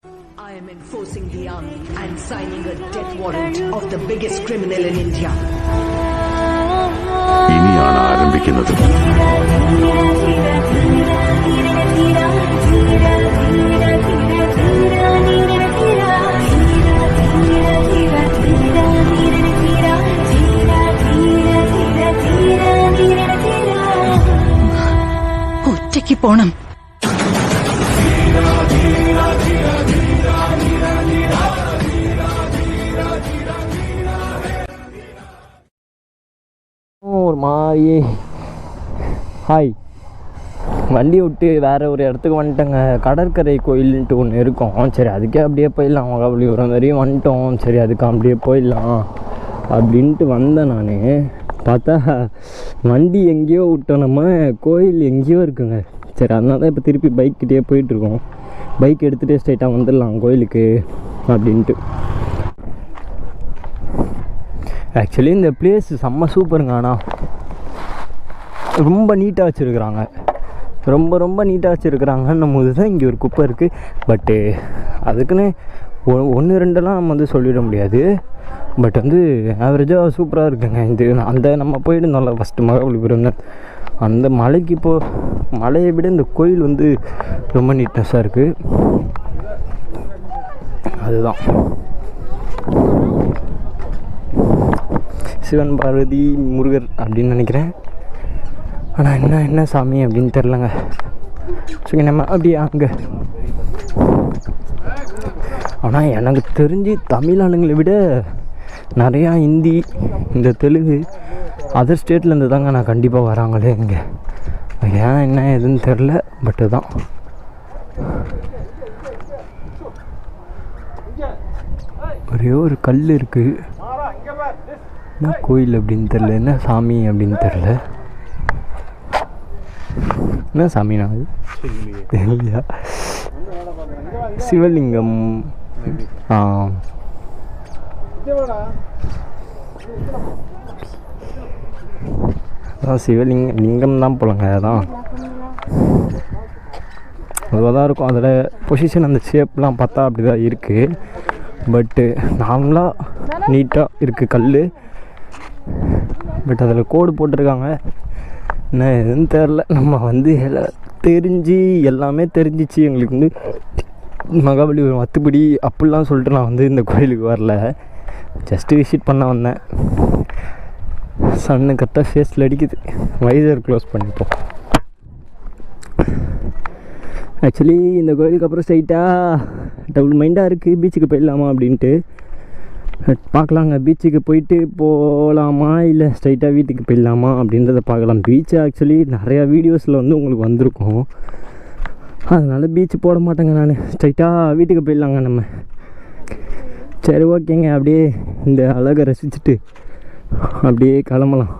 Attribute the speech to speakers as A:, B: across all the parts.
A: I am enforcing the army and signing a death warrant of the biggest criminal in India.
B: ഇനിയാണ് ആരംഭിക്കുന്നത്.
A: ഒറ്റയ്ക്ക് പോണം.
C: ஒரு மாதிரி ஹாய் வண்டி விட்டு வேறு ஒரு இடத்துக்கு வந்துட்டேங்க. கடற்கரை கோயில்ன்ட்டு ஒன்று இருக்கும். சரி அதுக்கே அப்படியே போயிடலாம், மகாபலிபுரம் வரையும் வந்துட்டோம். சரி அதுக்கு அப்படியே போயிடலாம் அப்படின்ட்டு வந்தேன். நான் பார்த்தா வண்டி எங்கேயோ விட்டோம், நம்ம கோயில் எங்கேயோ இருக்குங்க. சரி அதனால தான் இப்போ திருப்பி பைக்கிட்டே போயிட்டுருக்கோம். பைக் எடுத்துகிட்டே ஸ்ட்ரைட்டாக வந்துடலாம் கோயிலுக்கு அப்படின்ட்டு. ஆக்சுவலி இந்த பிளேஸ் செம்ம சூப்பருங்க. ஆனால் ரொம்ப நீட்டாக வச்சுருக்குறாங்க, ரொம்ப நீட்டாக வச்சுருக்குறாங்கன்னும் போது தான் இங்கே ஒரு குப்பை இருக்குது. பட்டு அதுக்குன்னு ஒன்று ரெண்டெல்லாம் நம்ம வந்து சொல்லிட முடியாது. பட் வந்து ஆவரேஜாக சூப்பராக இருக்குங்க. இது அந்த நம்ம போயிடுந்தோம்ல ஃபஸ்ட்டு மகாபலிபுரம், அந்த மலைக்கு மலையை விட இந்த கோயில் வந்து ரொம்ப நீட்னஸாக இருக்குது. அதுதான் சிவன் பார்வதி முருகர் அப்படின்னு நினைக்கிறேன். ஆனால் என்ன சாமி அப்படின்னு தெரிலங்க. சரி நம்ம அப்படியே அங்கே. ஆனால் எனக்கு தெரிஞ்சு தமிழ் ஆளுங்களை விட நிறையா ஹிந்தி, இந்த தெலுங்கு, அதர் ஸ்டேட்லேருந்து தாங்க நான் கண்டிப்பாக வராங்களே இங்கே. ஏன் என்ன எதுன்னு தெரில. பட்டு தான் ஒரே ஒரு கல் இருக்குது. என்ன கோயில் அப்படின்னு தெரில, என்ன சாமி அப்படின்னு தெரில. என்ன சாமினா இல்லையா? சிவலிங்கம். அதான் லிங்கம் தான் போலங்க. அதான் அதுவாக தான் இருக்கும். அதில் பொசிஷன் அந்த ஷேப்லாம் பார்த்தா அப்படி தான் இருக்குது. பட்டு நார்மலாக நீட்டாக இருக்குது கல். பட் அதில் கோடு போட்டிருக்காங்க, என்ன எதுன்னு தெரில. நம்ம வந்து எல்லாமே தெரிஞ்சிச்சு எங்களுக்கு. வந்து மகாபலிபுரம் மற்றபடி அப்படிலாம் சொல்லிட்டு நான் வந்து இந்த கோயிலுக்கு வரல, ஜஸ்ட்டு விசிட் பண்ண வந்தேன். சன்னு கரெக்டாக ஃபேஸில் அடிக்குது. வைசர் க்ளோஸ் பண்ணிப்போம். ஆக்சுவலி இந்த கோயிலுக்கு அப்புறம் ஸ்ட்ரைட்டாக டபுள் மைண்டாக இருக்குது, பீச்சுக்கு போயிடலாமா அப்படின்ட்டு பார்க்கலாங்க. பீச்சுக்கு போயிட்டு போகலாமா இல்லை ஸ்ட்ரைட்டாக வீட்டுக்கு போயிடலாமா அப்படின்றத பார்க்கலாம். பீச்சு ஆக்சுவலி நிறையா வீடியோஸில் வந்து உங்களுக்கு வந்திருக்கும், அதனால் பீச்சு போட மாட்டேங்க நான். ஸ்ட்ரைட்டாக வீட்டுக்கு போயிடலாங்க நம்ம. சரி ஓகேங்க, அப்படியே இந்த அழகை ரசிச்சுட்டு அப்படியே கிளம்பலாம்.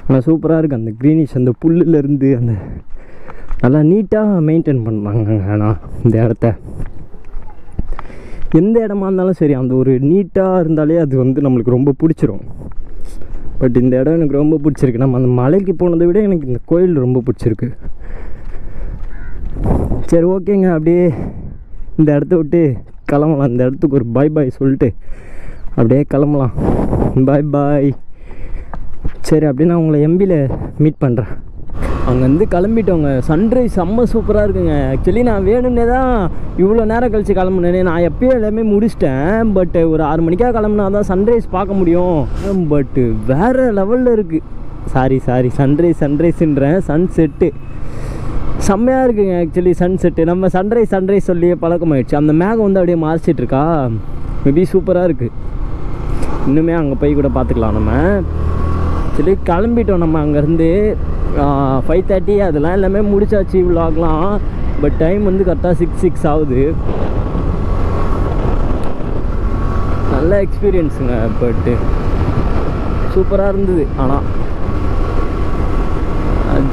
C: ஆனால் சூப்பராக இருக்குது அந்த க்ரீனிஷ், அந்த புல்லுலேருந்து அந்த நல்லா நீட்டாக மெயின்டைன் பண்ணுறாங்க. ஆனால் இந்த இடத்த எந்த இடமா இருந்தாலும் சரி, அந்த ஒரு நீட்டாக இருந்தாலே அது வந்து நம்மளுக்கு ரொம்ப பிடிச்சிரும். பட் இந்த இடம் எனக்கு ரொம்ப பிடிச்சிருக்கு. நம்ம அந்த மலைக்கு போனதை விட எனக்கு இந்த கோயில் ரொம்ப பிடிச்சிருக்கு. சரி ஓகேங்க, அப்படியே இந்த இடத்த விட்டு கிளம்பலாம். இந்த இடத்துக்கு ஒரு பாய் சொல்லிட்டு அப்படியே கிளம்பலாம். பாய். சரி அப்படியே நான் உங்களை எம்பியில் மீட் பண்ணுறேன். அங்கேருந்து கிளம்பிட்டோங்க. சன்ரைஸ் செம்ம சூப்பராக இருக்குங்க. ஆக்சுவலி நான் வேணும்னே தான் இவ்வளோ நேரம் கழித்து கிளம்புனேனே. நான் எப்போயும் எல்லாமே முடிச்சிட்டேன். பட்டு ஒரு 6 மணிக்காக கிளம்புனா தான் சன்ரைஸ் பார்க்க முடியும். பட்டு வேறு லெவலில் இருக்குது. சாரி சன்ரைஸ்ன்றேன், சன்செட்டு செம்மையாக இருக்குங்க. ஆக்சுவலி சன்செட்டு நம்ம சன்ரைஸ் சொல்லியே பழக்கமாயிடுச்சு. அந்த மேகம் வந்து அப்படியே மாறிச்சிட்ருக்கா, மேபி சூப்பராக இருக்குது. இன்னுமே அங்கே போய் கூட பார்த்துக்கலாம் நம்ம. ஆக்சுவலி கிளம்பிட்டோம் நம்ம அங்கேருந்து 5:30. அதெல்லாம் எல்லாமே முடிச்சாச்சு விலாக்லாம். பட் டைம் வந்து கரெக்டாக 6 ஆகுது. நல்ல எக்ஸ்பீரியன்ஸுங்க. பட்டு சூப்பராக இருந்தது. ஆனால்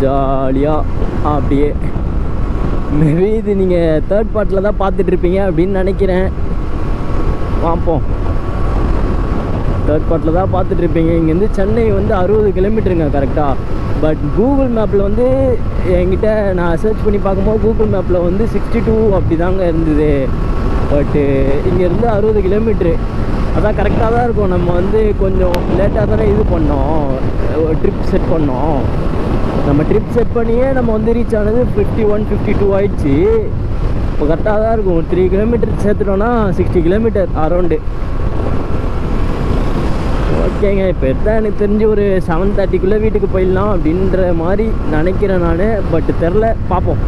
C: ஜாலியாக அப்படியே மேபி இது நீங்கள் தேர்ட் பார்ட்டில் தான் பார்த்துட்ருப்பீங்க அப்படின்னு நினைக்கிறேன். பார்ப்போம். தேர்ட் பார்ட்டில் தான் பார்த்துட்ருப்பீங்க. இங்கேருந்து சென்னை வந்து 60 கிலோமீட்டருங்க கரெக்டாக. பட் கூகுள் மேப்பில் வந்து என்கிட்ட நான் சர்ச் பண்ணி பார்க்கும்போது கூகுள் மேப்பில் வந்து 62 அப்படி தாங்க இருந்தது. பட்டு இங்கேருந்து 60 கிலோமீட்ரு, அதான் கரெக்டாக தான் இருக்கும். நம்ம வந்து கொஞ்சம் லேட்டாக தானே இது பண்ணோம், ட்ரிப் செட் பண்ணோம். நம்ம ட்ரிப் செட் பண்ணியே நம்ம வந்து ரீச் ஆனது 51 52 ஆயிடுச்சு. இப்போ கரெக்டாக தான் இருக்கும். 3 கிலோமீட்டர் சேர்த்துட்டோன்னா 60 கிலோமீட்டர் அரௌண்டு. ஓகேங்க, இப்போ தான் எனக்கு தெரிஞ்சு ஒரு 7:30க்குள்ளே வீட்டுக்கு போயிடலாம் அப்படின்ற மாதிரி நினைக்கிறேன் நான். பட் தெரில, பார்ப்போம்.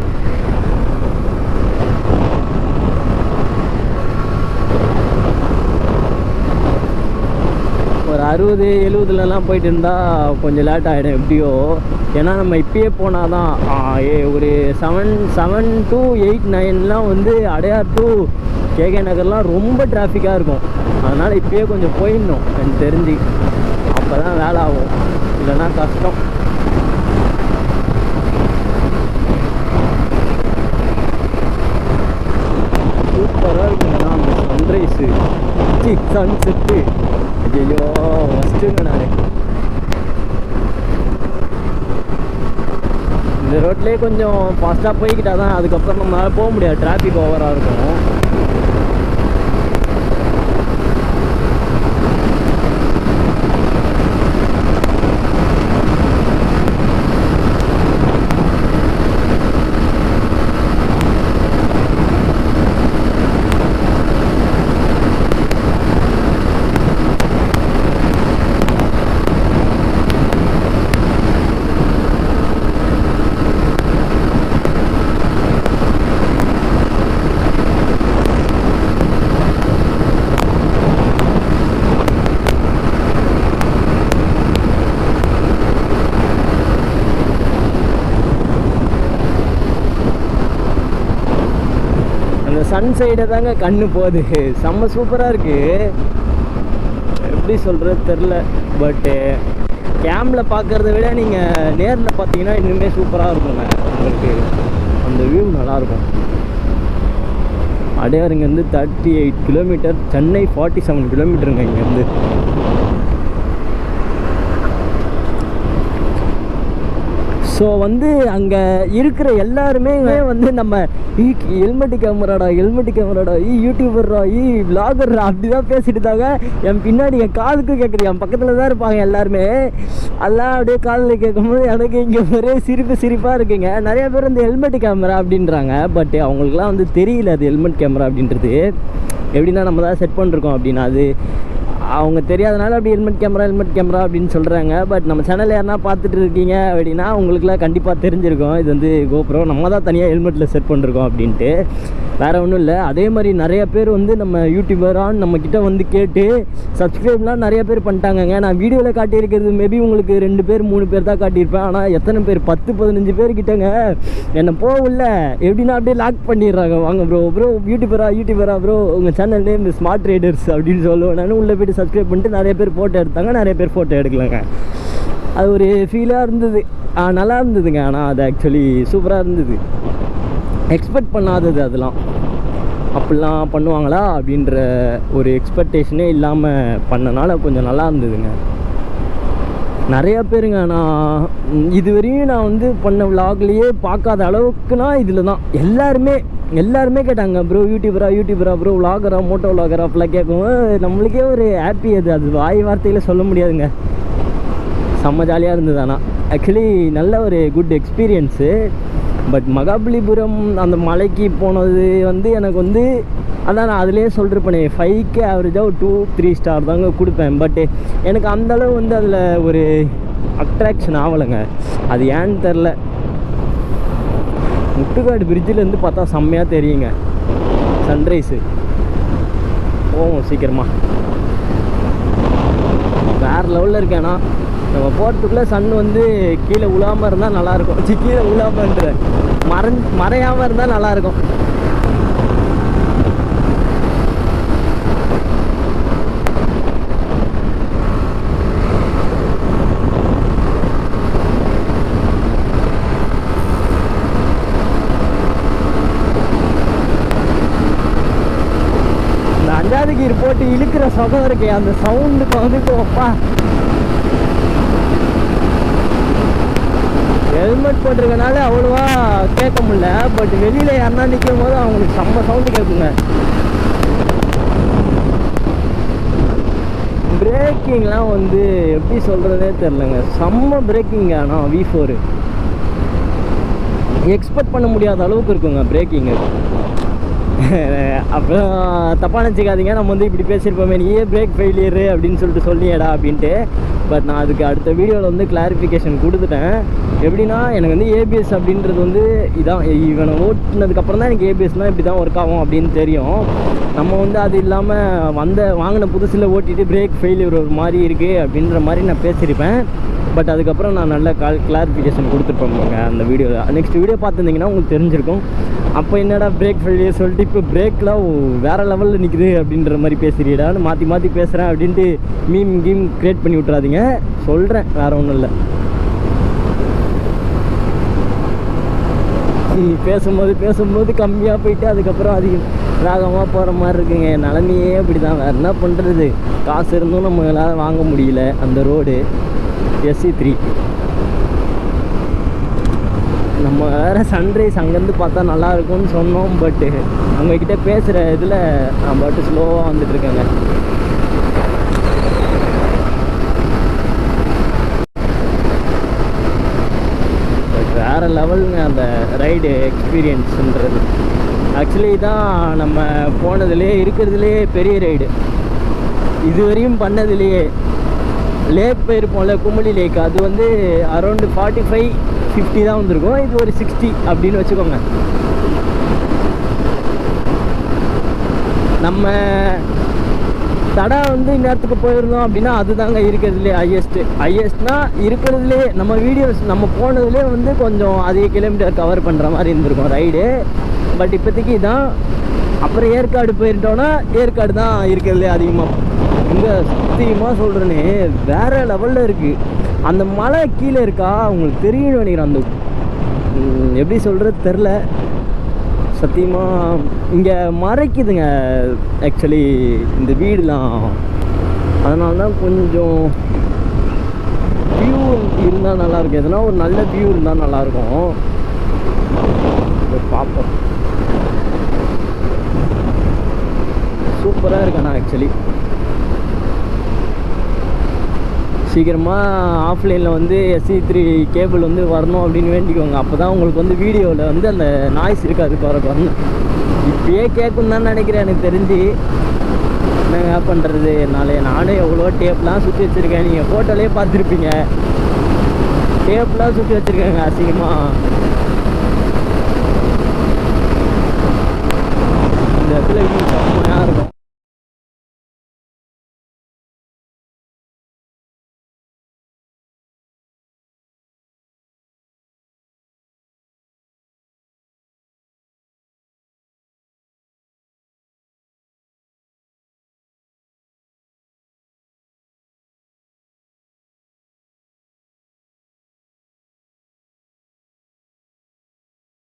C: ஒரு 60-70லலாம் போயிட்டு இருந்தால் கொஞ்சம் லேட் ஆகிடும் எப்படியோ. ஏன்னா நம்ம இப்பயே போனால் தான் ஒரு 7 to 8 9 வந்து அடையார் டு கேகே நகர்லாம் ரொம்ப டிராஃபிக்காக இருக்கும். அதனால் இப்பயே கொஞ்சம் போயிடணும் எனக்கு தெரிஞ்சு, அப்போ தான் வேலை ஆகும், இல்லைன்னா கஷ்டம். சூப்பராக இருக்குங்கண்ணா அந்த சன்ரைஸு, சன்செட்டு. ஐயோ ஃபஸ்ட்டுங்க நான் இந்த ரோட்லேயே கொஞ்சம் ஃபாஸ்ட்டாக போய்கிட்டா தான் அதுக்கப்புறம் நம்மளால் போக முடியாது, டிராஃபிக் ஓவராக இருக்கும். சன் சைடை தாங்க கண்ணு போகுது, செம்ம சூப்பராக இருக்குது. எப்படி சொல்கிறது தெரில, பட்டு கேமில் பார்க்குறத விட நீங்கள் நேரில் பார்த்தீங்கன்னா இன்னுமே சூப்பராக இருக்குங்க. உங்களுக்கு அந்த வியூ நல்லாயிருக்கும். அடையார் இங்கேருந்து 38 கிலோமீட்டர், சென்னை 47 கிலோமீட்டருங்க இங்கேருந்து. ஸோ வந்து அங்கே இருக்கிற எல்லாருமே வந்து நம்ம ஹெல்மெட்டு கேமராடா யூடியூபர்ரா விளாகர்ரா அப்படி தான் பேசிட்டு தாங்க. என் பின்னாடி என் காதுக்கு கேட்குது, என் பக்கத்தில் தான் இருப்பாங்க எல்லாருமே. அதெல்லாம் அப்படியே காதில் கேட்கும்போது எனக்கு இங்கே ஒரே சிரிப்பாக இருக்குங்க. நிறைய பேர் இந்த ஹெல்மெட்டு கேமரா அப்படின்றாங்க, பட் அவங்களுக்குலாம் வந்து தெரியல அது ஹெல்மெட் கேமரா அப்படின்றது. எப்படின்னா நம்ம தான் செட் பண்ணிருக்கோம் அப்படின்னா அது அவங்க தெரியாதனால அப்படி ஹெல்மெட் கேமரா அப்படின்னு சொல்கிறாங்க. பட் நம்ம சேனல் யாருன்னா பார்த்துட்டு இருக்கீங்க அப்படின்னா உங்களுக்குலாம் கண்டிப்பாக தெரிஞ்சிருக்கும் இது வந்து கோப்ரோ நம்ம தான் தனியாக ஹெல்மெட்டில் செட் பண்ணிருக்கோம் அப்படின்ட்டு. வேறு ஒன்றும் இல்லை. அதே மாதிரி நிறைய பேர் வந்து நம்ம யூடியூபரான்னு நம்மக்கிட்ட வந்து கேட்டு சப்ஸ்கிரைப்லாம் நிறைய பேர் பண்ணிட்டாங்கங்க. நான் வீடியோவில் காட்டியிருக்கிறது மேபி உங்களுக்கு 2 பேர் 3 பேர் தான் காட்டியிருப்பேன். ஆனால் எத்தனை பேர் 10-15 பேர் கிட்டங்க என்னை போகல எப்படின்னா அப்படியே லாக் பண்ணிடுறாங்க. வாங்க ப்ரோ யூடியூபரா ப்ரோ உங்கள் சேனல் நேம் ஸ்மார்ட் ரைடர்ஸ் அப்படின்னு சொல்லுவேன். நானும் உள்ளே போய்ட்டு சப்ஸ்கிரைப் பண்ணிட்டு நிறைய பேர் ஃபோட்டோ எடுத்தாங்க, நிறைய பேர் ஃபோட்டோ எடுக்கலங்க. அது ஒரு ஃபீலாக இருந்தது, நல்லா இருந்ததுங்க. ஆனால் அது ஆக்சுவலி சூப்பராக இருந்தது, எக்ஸ்பெக்ட் பண்ணாதது. அதெல்லாம் அப்படிலாம் பண்ணுவாங்களா அப்படின்ற ஒரு எக்ஸ்பெக்டேஷனே இல்லாமல் பண்ணனால கொஞ்சம் நல்லா இருந்ததுங்க. நிறையா பேருங்க நான் இதுவரையும் நான் வந்து பண்ண விலாக்லேயே பார்க்காத அளவுக்குனா இதில் தான் எல்லாருமே கேட்டாங்க ப்ரோ யூடியூபரா ப்ரோ விலாகரா மோட்டோ விலாகரா அப்படிலாம் கேட்கும். நம்மளுக்கே ஒரு ஹாப்பி அது வாய் வார்த்தையில் சொல்ல முடியாதுங்க. செம்ம ஜாலியாக இருந்தது. ஆனால் ஆக்சுவலி நல்ல ஒரு குட் எக்ஸ்பீரியன்ஸு. பட் மகாபலிபுரம் அந்த மலைக்கு போனது வந்து எனக்கு வந்து அதான் நான் அதிலே சொல்லிருப்பேனே 5K ஆவரேஜாக ஒரு 2-3 ஸ்டார் தாங்க கொடுப்பேன். பட்டு எனக்கு அந்தளவு வந்து அதில் ஒரு அட்ராக்ஷன் ஆகலைங்க. அது ஏன்னு தெரில. முட்டுக்காடு பிரிட்ஜிலேருந்து பார்த்தா செம்மையாக தெரியுங்க சன்ரைஸு. போவோம் சீக்கிரமாக, வேறு லெவலில் இருக்கேன்னா. நம்ம போகிறதுக்குள்ளே சன் வந்து கீழே விழாமல் இருந்தால் நல்லாயிருக்கும். கீழே விழாமன்ற மறையாமல் இருந்தால் நல்லாயிருக்கும். இந்த 5வது கீர் போட்டு இழுக்கிற சுகம் இருக்கே, அந்த சவுண்டுக்கு வந்து அப்பா. ஹெல்மெட் போட்டிருக்கனால அவ்வளோவா கேட்க முடியல. பட் வெளியில் யாருன்னா நிற்கும் போது அவங்களுக்கு செம்ம சவுண்டு கேட்குங்க. பிரேக்கிங்லாம் வந்து எப்படி சொல்கிறதே தெரிலங்க, செம்ம பிரேக்கிங். ஆனால் V4 எக்ஸ்பெக்ட் பண்ண முடியாத அளவுக்கு இருக்குங்க பிரேக்கிங்கு. அப்புறம் தப்பாக நினச்சிக்காதீங்க, நம்ம வந்து இப்படி பேசியிருப்போமே நீயே பிரேக் ஃபெயிலியரு அப்படின்னு சொல்லிட்டு சொல்லியடா அப்படின்ட்டு. பட் நான் அதுக்கு அடுத்த வீடியோவில் வந்து கிளாரிஃபிகேஷன் கொடுத்துட்டேன். எப்படின்னா எனக்கு வந்து ஏபிஎஸ் அப்படின்றது வந்து இதான், இவனை ஓட்டினதுக்கப்புறம் தான் எனக்கு ஏபிஎஸ்னால் இப்படி தான் ஒர்க் ஆகும் அப்படின்னு தெரியும். நம்ம வந்து அது இல்லாமல் வாங்கின புதுசில் ஓட்டிட்டு பிரேக் ஃபெயிலியர் ஒரு மாதிரி இருக்குது அப்படின்ற மாதிரி நான் பேசியிருப்பேன். பட் அதுக்கப்புறம் நான் நல்ல கிளாரிஃபிகேஷன் கொடுத்துருப்பேங்க அந்த வீடியோவில். நெக்ஸ்ட் வீடியோ பார்த்துருந்தீங்கன்னா உங்களுக்கு தெரிஞ்சிருக்கும். அப்போ என்னடா பிரேக் ஃபெயிலியர் சொல்லிட்டு இப்போ பிரேக்லாம் வேறு லெவலில் நிற்குது அப்படின்ற மாதிரி பேசுகிறீடான்னு மாற்றி பேசுகிறேன் அப்படின்ட்டு மீம் க்ரியேட் பண்ணி விட்றாதீங்க. சொல்கிறேன், வேறு ஒன்றும் இல்லை. பேசும்போது கம்மியாக போயிட்டு அதுக்கப்புறம் அதிகம் ராகமாக போகிற மாதிரி இருக்குங்க. நிலமையே அப்படி தான், வேறு என்ன பண்ணுறது. காசு இருந்தும் நம்மளால் வாங்க முடியல அந்த ரோடு SC3. நம்ம வேறு சன்ரைஸ் அங்கேருந்து பார்த்தா நல்லாயிருக்கும்னு சொன்னோம். பட்டு அவங்கக்கிட்ட பேசுகிற இதில் நான் பாட்டு ஸ்லோவாக வந்துட்டுருக்கேங்க. பட் வேறு லெவலுங்க அந்த ரைடு எக்ஸ்பீரியன்ஸுன்றது. ஆக்சுவலி தான் நம்ம போனதுலேயே இருக்கிறதுலே பெரிய ரைடு இதுவரையும் பண்ணதுலேயே. லேக் போயிருப்போம்ல, குமுளி லேக், அது வந்து அரௌண்டு 45-50 தான் வந்திருக்கும். இது ஒரு 60 அப்படின்னு வச்சுக்கோங்க. நம்ம தடா வந்து இந்நேரத்துக்கு போயிருந்தோம் அப்படின்னா அதுதாங்க இருக்கிறதுலே ஹையஸ்ட்னால் இருக்கிறதுலே நம்ம வீடியோஸ் நம்ம போனதுலேயே வந்து கொஞ்சம் அதிக கிலோமீட்டர் கவர் பண்ணுற மாதிரி இருந்திருக்கும் ரைடு. பட் இப்போதைக்கு இதான். அப்புறம் ஏற்காடு போயிருந்தோன்னா ஏற்காடு தான் இருக்கிறதுலே அதிகமாக. இங்கே சத்தியமாக சொல்கிறேனே வேறு லெவலில் இருக்குது. அந்த மலை கீழே இருக்கா உங்களுக்கு தெரியும்னு நினைக்கிறேன். அந்த எப்படி சொல்கிறது தெரில, சத்தியமாக இங்கே மறைக்குதுங்க ஆக்சுவலி இந்த வீடுலாம். அதனால தான் கொஞ்சம் வியூ இருந்தால் நல்லாயிருக்கும். எதுனா ஒரு நல்ல வியூ இருந்தால் நல்லாயிருக்கும். பார்ப்போம். சூப்பராக இருக்கேண்ணா ஆக்சுவலி. சீக்கிரமாக ஆஃப்லைனில் வந்து SC3 கேபிள் வந்து வரணும் அப்படின்னு வேண்டிக்கோங்க. அப்போ தான் உங்களுக்கு வந்து வீடியோவில் வந்து அந்த நாய்ஸ் இருக்காது வரணும். இப்பயே கேட்கும் தான் நினைக்கிறேன் எனக்கு தெரிஞ்சு. என்னங்க பண்ணுறது, நானும் எவ்வளோ டேப்லாம் சுற்றி வச்சுருக்கேன். நீங்கள் ஃபோட்டோலேயே பார்த்துருப்பீங்க, டேப்லாம் சுற்றி வச்சுருக்கேங்க அசிங்கமாக.